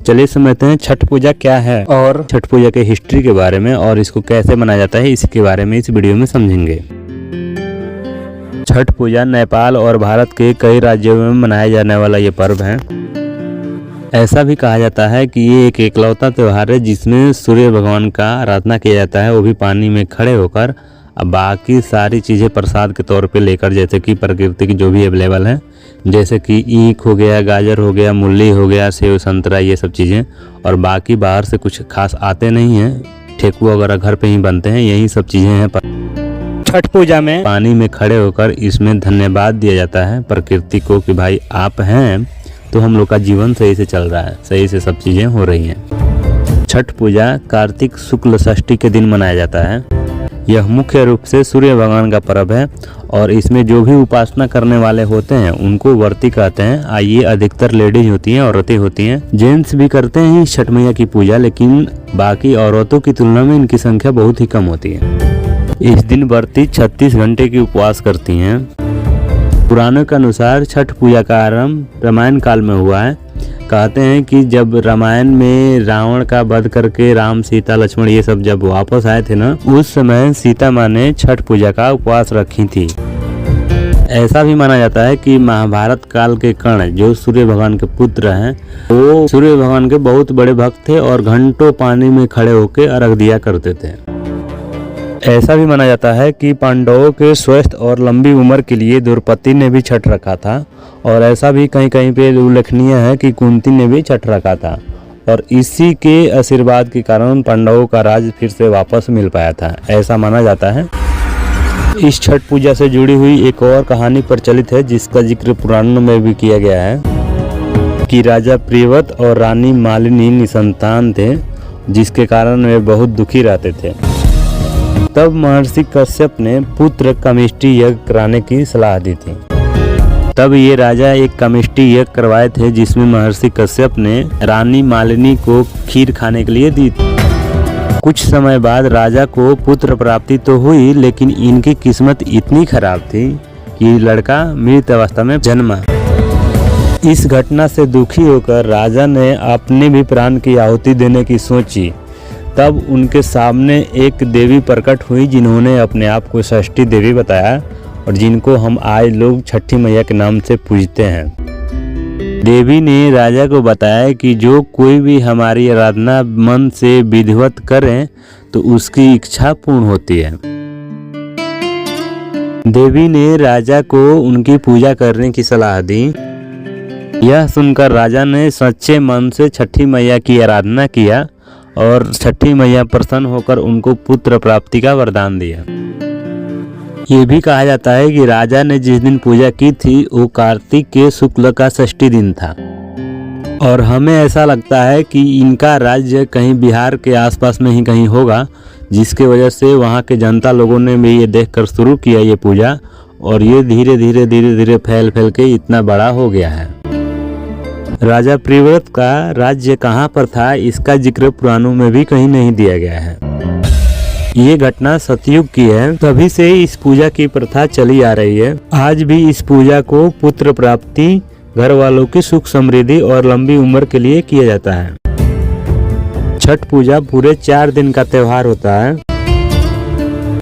चलिए समझते हैं छठ पूजा क्या है और छठ पूजा के हिस्ट्री के बारे में और इसको कैसे मनाया जाता है इसके बारे में इस वीडियो में समझेंगे। छठ पूजा नेपाल और भारत के कई राज्यों में मनाया जाने वाला ये पर्व है। ऐसा भी कहा जाता है कि ये एक इकलौता त्यौहार है जिसमें सूर्य भगवान का आराधना किया जाता है, वो भी पानी में खड़े होकर। अब बाकी सारी चीज़ें प्रसाद के तौर पे लेकर, जैसे कि प्रकृति की जो भी अवेलेबल है, जैसे कि ईख हो गया, गाजर हो गया, मूली हो गया, सेव संतरा, ये सब चीज़ें। और बाकी बाहर से कुछ खास आते नहीं हैं, ठेकुआ वगैरह घर पे ही बनते हैं, यही सब चीज़ें हैं। छठ पूजा में पानी में खड़े होकर इसमें धन्यवाद दिया जाता है प्रकृति को कि भाई आप हैं तो हम लोग का जीवन सही से चल रहा है, सही से सब चीज़ें हो रही हैं। छठ पूजा कार्तिक शुक्ल षष्ठी के दिन मनाया जाता है। यह मुख्य रूप से सूर्य भगवान का पर्व है और इसमें जो भी उपासना करने वाले होते हैं उनको व्रती कहते हैं। ये अधिकतर लेडीज होती हैं, औरतें होती हैं। जेंट्स भी करते हैं छठ मैया की पूजा, लेकिन बाकी औरतों की तुलना में इनकी संख्या बहुत ही कम होती है। इस दिन व्रती 36 घंटे की उपवास करती हैं। पुराणों के अनुसार छठ पूजा का आरंभ रामायण काल में हुआ है। कहते हैं कि जब रामायण में रावण का वध करके राम, सीता, लक्ष्मण ये सब जब वापस आए थे ना, उस समय सीता माँ ने छठ पूजा का उपवास रखी थी। ऐसा भी माना जाता है कि महाभारत काल के कर्ण जो सूर्य भगवान के पुत्र हैं, वो सूर्य भगवान के बहुत बड़े भक्त थे और घंटों पानी में खड़े होकर अर्घ दिया करते थे। ऐसा भी माना जाता है कि पांडवों के स्वस्थ और लंबी उम्र के लिए द्रौपदी ने भी छठ रखा था, और ऐसा भी कहीं कहीं पे उल्लेखनीय है कि कुंती ने भी छठ रखा था, और इसी के आशीर्वाद के कारण पांडवों का राज फिर से वापस मिल पाया था, ऐसा माना जाता है। इस छठ पूजा से जुड़ी हुई एक और कहानी प्रचलित है जिसका जिक्र पुराणों में भी किया गया है कि राजा प्रियव्रत और रानी मालिनी निसंतान थे, जिसके कारण वे बहुत दुखी रहते थे। तब महर्षि कश्यप ने पुत्र कामिष्टि यज्ञ कराने की सलाह दी थी। तब ये राजा एक कामिष्टि यज्ञ करवाए थे जिसमें महर्षि कश्यप ने रानी मालिनी को खीर खाने के लिए दी थी। कुछ समय बाद राजा को पुत्र प्राप्ति तो हुई, लेकिन इनकी किस्मत इतनी खराब थी कि लड़का मृत अवस्था में जन्मा। इस घटना से दुखी होकर राजा ने अपने भी प्राण की आहुति देने की सोची। तब उनके सामने एक देवी प्रकट हुई जिन्होंने अपने आप को षष्ठी देवी बताया और जिनको हम आज लोग छठी मैया के नाम से पूजते हैं। देवी ने राजा को बताया कि जो कोई भी हमारी आराधना मन से विधिवत करे तो उसकी इच्छा पूर्ण होती है। देवी ने राजा को उनकी पूजा करने की सलाह दी। यह सुनकर राजा ने सच्चे मन से छठी मैया की आराधना किया और छठी मैया प्रसन्न होकर उनको पुत्र प्राप्ति का वरदान दिया। ये भी कहा जाता है कि राजा ने जिस दिन पूजा की थी वो कार्तिक के शुक्ल का षष्ठी दिन था, और हमें ऐसा लगता है कि इनका राज्य कहीं बिहार के आसपास में ही कहीं होगा, जिसके वजह से वहाँ के जनता लोगों ने भी ये देखकर शुरू किया ये पूजा, और ये धीरे धीरे फैल के इतना बड़ा हो गया है। राजा प्रियव्रत का राज्य कहाँ पर था इसका जिक्र पुराणों में भी कहीं नहीं दिया गया है। ये घटना सतयुग की है, तभी से इस पूजा की प्रथा चली आ रही है। आज भी इस पूजा को पुत्र प्राप्ति, घर वालों की सुख समृद्धि और लंबी उम्र के लिए किया जाता है। छठ पूजा पूरे 4 दिन का त्योहार होता है।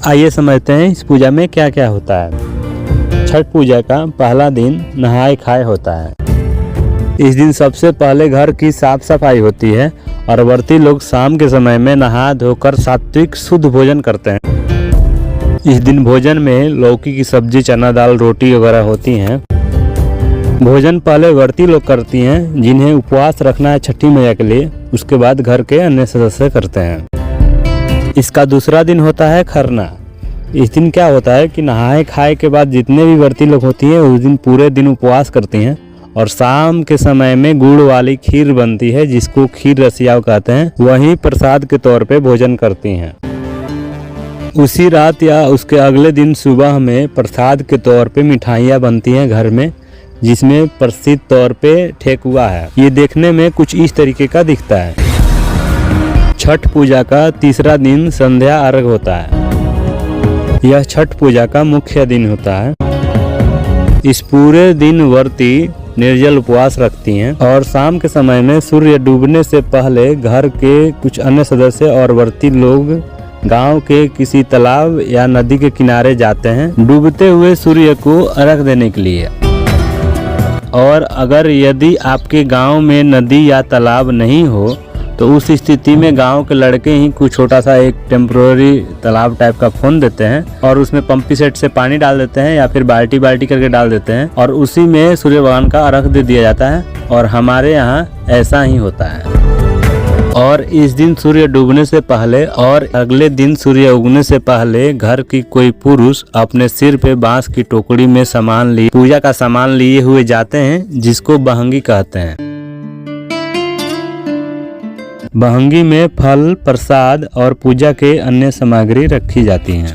आइए समझते हैं इस पूजा में क्या क्या होता है। छठ पूजा का पहला दिन नहाए खाए होता है। इस दिन सबसे पहले घर की साफ सफाई होती है और व्रती लोग शाम के समय में नहा धोकर सात्विक शुद्ध भोजन करते हैं। इस दिन भोजन में लौकी की सब्जी, चना दाल, रोटी वगैरह होती हैं। भोजन पहले व्रती लोग करती हैं जिन्हें उपवास रखना है छठी मैया के लिए, उसके बाद घर के अन्य सदस्य करते हैं। इसका दूसरा दिन होता है खरना। इस दिन क्या होता है कि नहाए खाए के बाद जितने भी व्रती लोग होती हैं उस दिन पूरे दिन उपवास करती हैं, और शाम के समय में गुड़ वाली खीर बनती है जिसको खीर रसियाव कहते हैं, वही प्रसाद के तौर पे भोजन करती हैं। उसी रात या उसके अगले दिन सुबह में प्रसाद के तौर पे मिठाइयाँ बनती हैं घर में, जिसमें प्रसिद्ध तौर पे ठेकुआ है। ये देखने में कुछ इस तरीके का दिखता है। छठ पूजा का तीसरा दिन संध्या अर्घ होता है। यह छठ पूजा का मुख्य दिन होता है। इस पूरे दिन व्रती निर्जल उपवास रखती हैं और शाम के समय में सूर्य डूबने से पहले घर के कुछ अन्य सदस्य और व्रती लोग गांव के किसी तालाब या नदी के किनारे जाते हैं डूबते हुए सूर्य को अर्घ देने के लिए। और अगर यदि आपके गांव में नदी या तालाब नहीं हो तो उस स्थिति में गांव के लड़के ही कुछ छोटा सा एक टेम्प्रोरी तालाब टाइप का खोन देते हैं और उसमें पंपी सेट से पानी डाल देते हैं या फिर बाल्टी बाल्टी करके डाल देते हैं और उसी में सूर्य भगवान का अर्घ दे दिया जाता है। और हमारे यहाँ ऐसा ही होता है। और इस दिन सूर्य डूबने से पहले और अगले दिन सूर्य उगने से पहले घर की कोई पुरुष अपने सिर पे बांस की टोकरी में सामान लिए पूजा का सामान लिए हुए जाते हैं, जिसको बहंगी कहते हैं। बहंगी में फल, प्रसाद और पूजा के अन्य सामग्री रखी जाती हैं।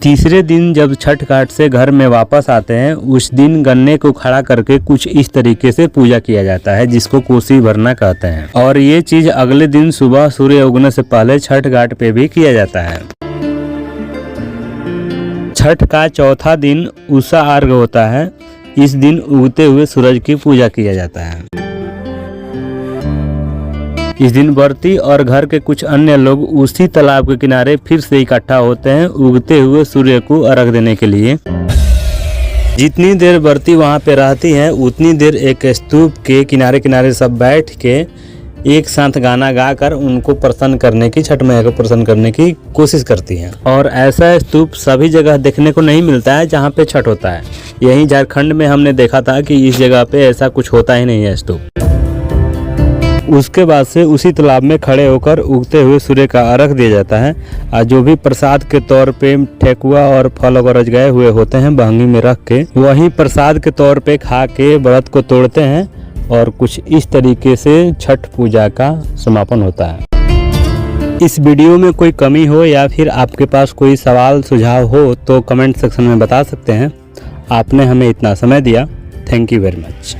तीसरे दिन जब छठ घाट से घर में वापस आते हैं, उस दिन गन्ने को खड़ा करके कुछ इस तरीके से पूजा किया जाता है, जिसको कोसी भरना कहते हैं। और ये चीज अगले दिन सुबह सूर्य उगने से पहले छठ घाट पे भी किया जाता है। छठ का चौथा दिन उषा अर्घ होता है। इस दिन उगते हुए सूरज की पूजा किया जाता है। इस दिन व्रती और घर के कुछ अन्य लोग उसी तालाब के किनारे फिर से इकट्ठा होते हैं उगते हुए सूर्य को अर्घ देने के लिए। जितनी देर व्रती वहां पे रहती हैं उतनी देर एक स्तूप के किनारे किनारे सब बैठ के एक साथ गाना गाकर उनको प्रसन्न करने की, छठ मैया को प्रसन्न करने की कोशिश करती हैं। और ऐसा स्तूप सभी जगह देखने को नहीं मिलता है जहाँ पे छठ होता है। यहीं झारखंड में हमने देखा था कि इस जगह पे ऐसा कुछ होता ही नहीं है स्तूप। उसके बाद से उसी तालाब में खड़े होकर उगते हुए सूर्य का अर्घ दिया जाता है। और जो भी प्रसाद के तौर पे ठेकुआ और फल वगैरह गए हुए होते हैं बहंगी में रख के, वही प्रसाद के तौर पे खा के व्रत को तोड़ते हैं और कुछ इस तरीके से छठ पूजा का समापन होता है। इस वीडियो में कोई कमी हो या फिर आपके पास कोई सवाल सुझाव हो तो कमेंट सेक्शन में बता सकते हैं। आपने हमें इतना समय दिया, थैंक यू वेरी मच।